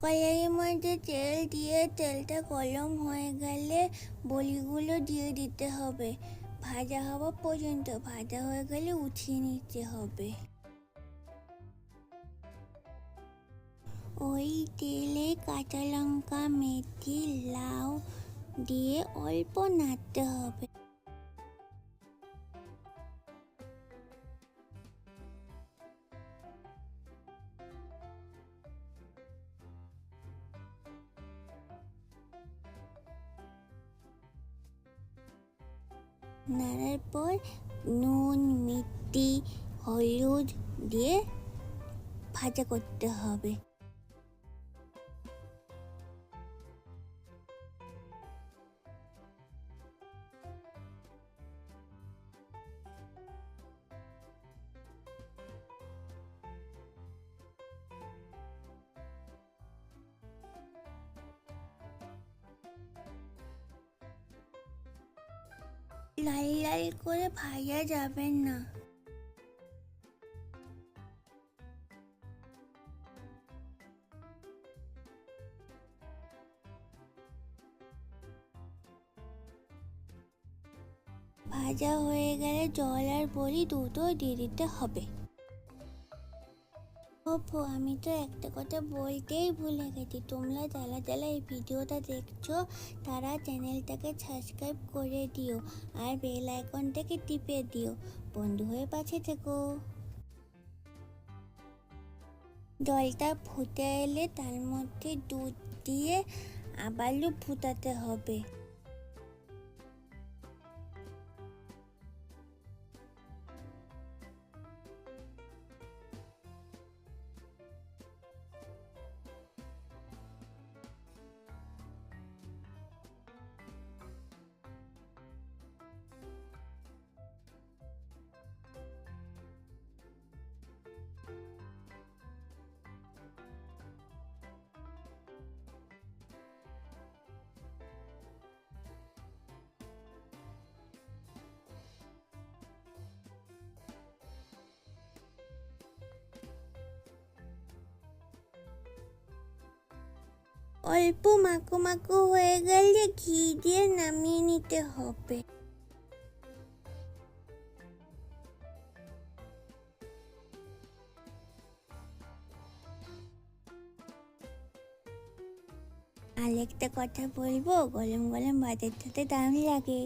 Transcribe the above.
কড়াইয়ের মধ্যে তেল দিয়ে তেলটা গরম হয়ে গেলে বড়িগুলো দিয়ে দিতে হবে। ভাজা হওয়া পর্যন্ত, ভাজা হয়ে গেলে উঠিয়ে নিতে হবে। ওই তেলে কাঁচা লঙ্কা, মেথি, লাউ দিয়ে অল্প নাড়তে হবে। নাড়ার পর নুন, মিষ্টি, হলুদ দিয়ে ভাজা করতে হবে। লাল লাল করে ভাজা যাবে না। ভাজা হয়ে গেলে জল আর বড়ি দুটো দিয়ে দিতে হবে। আমি তো একটা কথা বলতেই ভুলে গেছি, তোমরা যারা যারা এই ভিডিওটা দেখছো তারা চ্যানেলটাকে সাবস্ক্রাইব করে দিও আর বেল আইকনটাকে টিপে দিও। বন্ধু হয়ে পাশে থেকো। জলটা ফুটে এলে তার মধ্যে দুধ দিয়ে আবারও ফুটাতে হবে। অল্প মাখো মাখো হয়ে গেলে ঘি দিয়ে নামিয়ে নিতে হবে। আর একটা কথা বলবো, গরম গরম ভাতের সাথে দারুণ লাগে।